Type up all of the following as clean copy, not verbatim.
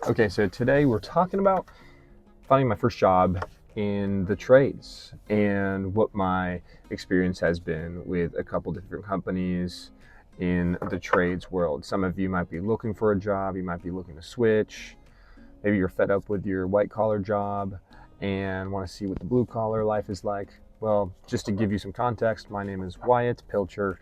Okay, so today we're talking about finding my first job in the trades and what my experience has been with a couple different companies in the trades world. Some of you might be looking for a job, you might be looking to switch. Maybe you're fed up with your white collar job and want to see what the blue collar life is like. Well, just to give you some context, my name is Wyatt Pilcher.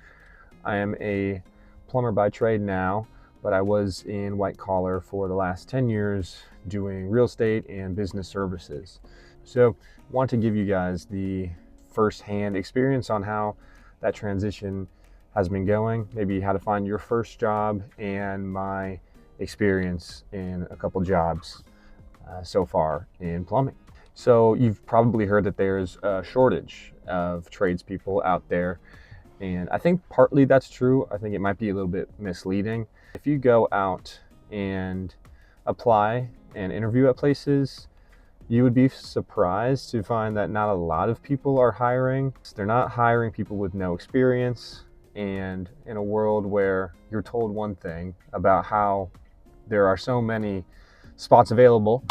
I am a plumber by trade now, but I was in white collar for the last 10 years doing real estate and business services. So I want to give you guys the firsthand experience on how that transition has been going, maybe how to find your first job, and my experience in a couple jobs so far in plumbing. So you've probably heard that there's a shortage of tradespeople out there. And I think partly that's true. I think it might be a little bit misleading. If you go out and apply and interview at places, you would be surprised to find that not a lot of people are hiring. They're not hiring people with no experience. And in a world where you're told one thing about how there are so many spots available,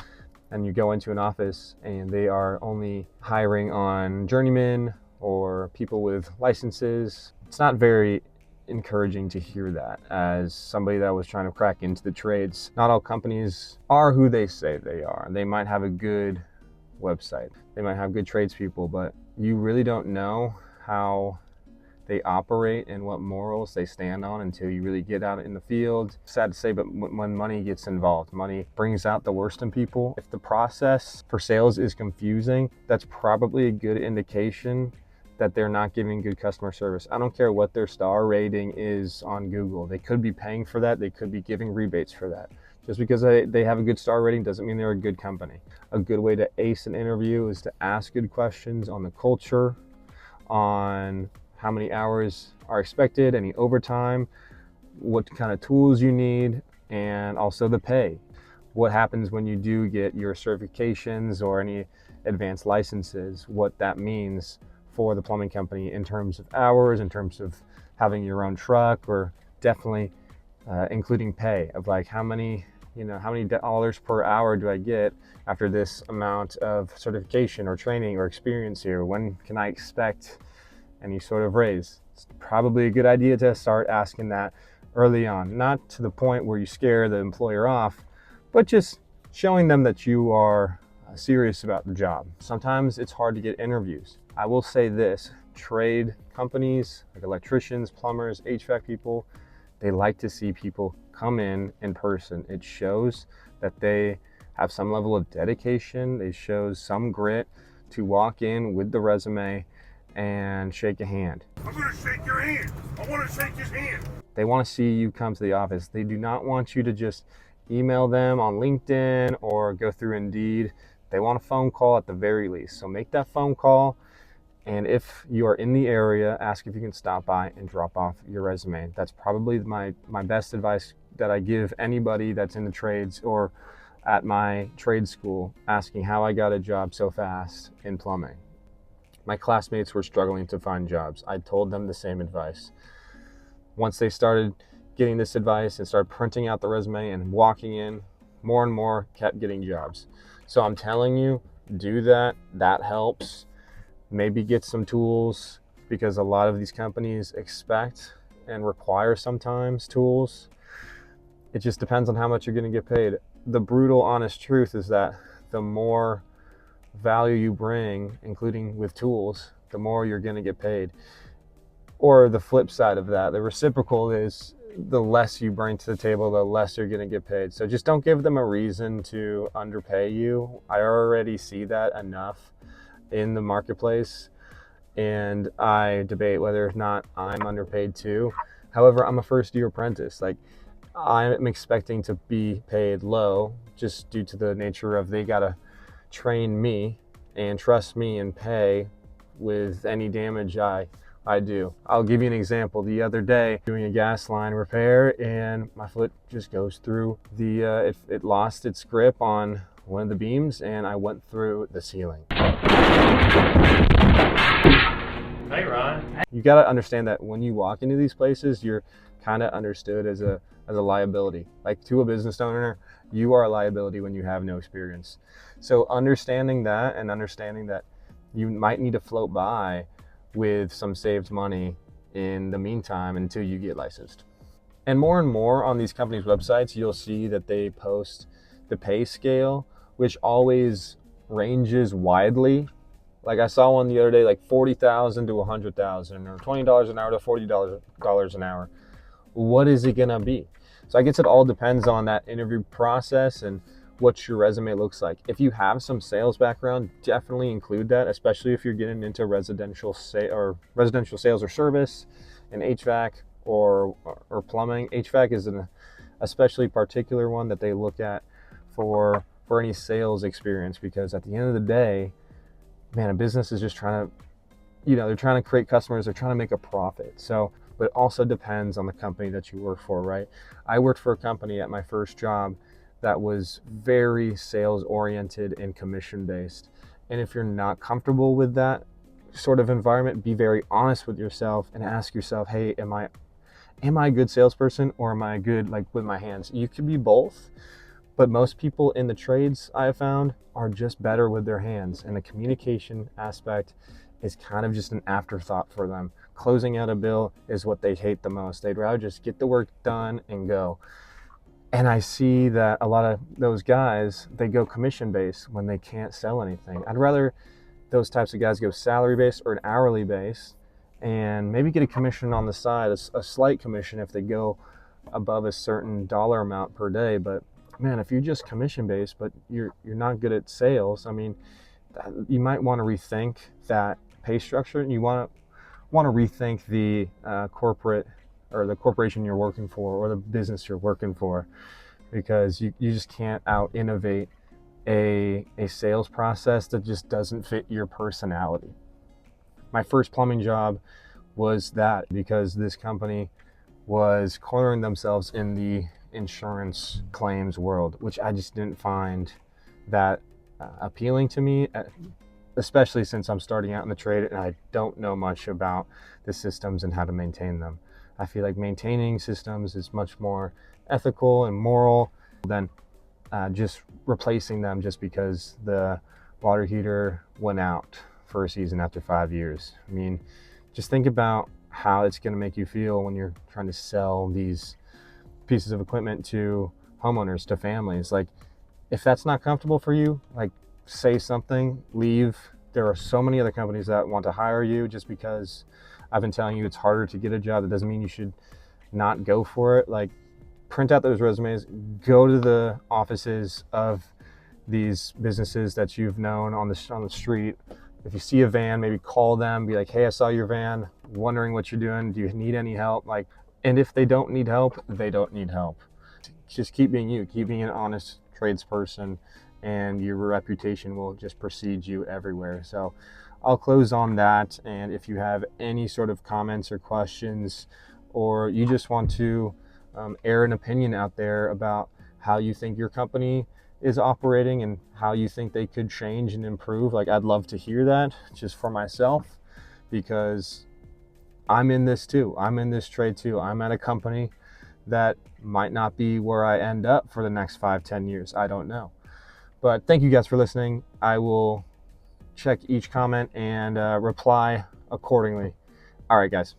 and you go into an office and they are only hiring on journeymen or people with licenses, it's not very encouraging to hear that as somebody that was trying to crack into the trades. Not all companies are who they say they are. They might have a good website, they might have good tradespeople, but you really don't know how they operate and what morals they stand on until you really get out in the field. Sad to say, but when money gets involved, money brings out the worst in people. If the process for sales is confusing, that's probably a good indication that they're not giving good customer service. I don't care what their star rating is on Google. They could be paying for that. They could be giving rebates for that. Just because they have a good star rating doesn't mean they're a good company. A good way to ace an interview is to ask good questions on the culture, on how many hours are expected, any overtime, what kind of tools you need, and also the pay. What happens when you do get your certifications or any advanced licenses, what that means for the plumbing company in terms of hours, in terms of having your own truck, or definitely including pay of like how many dollars per hour do I get after this amount of certification or training or experience here? When can I expect any sort of raise? It's probably a good idea to start asking that early on, not to the point where you scare the employer off, but just showing them that you are serious about the job. Sometimes it's hard to get interviews. I will say this, trade companies like electricians, plumbers, HVAC people, they like to see people come in person. It shows that they have some level of dedication. It shows some grit to walk in with the resume and shake a hand. I'm gonna shake your hand. I wanna shake his hand. They want to see you come to the office. They do not want you to just email them on LinkedIn or go through Indeed. They want a phone call at the very least. So make that phone call. And if you are in the area, ask if you can stop by and drop off your resume. That's probably my best advice that I give anybody that's in the trades or at my trade school, asking how I got a job so fast in plumbing. My classmates were struggling to find jobs. I told them the same advice. Once they started getting this advice and started printing out the resume and walking in, more and more kept getting jobs. So I'm telling you, do that. That helps. Maybe get some tools, because a lot of these companies expect and require sometimes tools. It just depends on how much you're going to get paid. The brutal, honest truth is that the more value you bring, including with tools, the more you're going to get paid. Or the flip side of that, the reciprocal is the less you bring to the table, the less you're going to get paid. So just don't give them a reason to underpay you. I already see that enough in the marketplace, and I debate whether or not I'm underpaid too. However, I'm a first-year apprentice. Like, I'm expecting to be paid low just due to the nature of they gotta train me and trust me and pay with any damage I do. I'll give you an example. The other day, doing a gas line repair, and my foot just goes through the, it lost its grip on one of the beams, and I went through the ceiling. Hey, Ryan. You gotta understand that when you walk into these places, you're kind of understood as a liability. Like to a business owner, you are a liability when you have no experience. So understanding that and understanding that you might need to float by with some saved money in the meantime until you get licensed. And more on these companies' websites, you'll see that they post the pay scale, which always ranges widely. Like I saw one the other day, like 40,000 to 100,000, or $20 an hour to $40 an hour. What is it gonna be? So I guess it all depends on that interview process and what your resume looks like. If you have some sales background, definitely include that, especially if you're getting into residential sales or service, and HVAC or plumbing. HVAC is an especially particular one that they look at for any sales experience, because at the end of the day, man, a business is just trying to, they're trying to create customers, they're trying to make a profit. So, but it also depends on the company that you work for, right? I worked for a company at my first job that was very sales oriented and commission based. And if you're not comfortable with that sort of environment, be very honest with yourself and ask yourself, hey, am I a good salesperson, or am I good like with my hands? You could be both, but most people in the trades I have found are just better with their hands, and the communication aspect is kind of just an afterthought for them. Closing out a bill is what they hate the most. They'd rather just get the work done and go. And I see that a lot of those guys, they go commission based when they can't sell anything. I'd rather those types of guys go salary based or an hourly based, and maybe get a commission on the side, a slight commission if they go above a certain dollar amount per day. But man, if you're just commission based but you're not good at sales, I mean, you might want to rethink that pay structure, and you want to rethink the corporate or the corporation you're working for or the business you're working for, because you just can't out innovate a sales process that just doesn't fit your personality. My first plumbing job was that, because this company was cornering themselves in the insurance claims world, which I just didn't find that appealing to me, especially since I'm starting out in the trade and I don't know much about the systems and how to maintain them. I feel like maintaining systems is much more ethical and moral than just replacing them just because the water heater went out for a season after 5 years. I mean, just think about how it's going to make you feel when you're trying to sell these pieces of equipment to homeowners, to families. Like, if that's not comfortable for you, like, say something, leave. There are so many other companies that want to hire you. Just because I've been telling you it's harder to get a job, that doesn't mean you should not go for it. Like, print out those resumes, go to the offices of these businesses that you've known on the street. If you see a van, maybe call them, be like, hey, I saw your van, wondering what you're doing. Do you need any help? Like, and if they don't need help, they don't need help. Just keep being you, keep being an honest tradesperson, and your reputation will just precede you everywhere. So I'll close on that. And if you have any sort of comments or questions, or you just want to air an opinion out there about how you think your company is operating and how you think they could change and improve, like, I'd love to hear that, just for myself, because I'm in this too. I'm in this trade too. I'm at a company that might not be where I end up for the next 5-10 years. I don't know. But thank you guys for listening. I will check each comment and reply accordingly. All right, guys.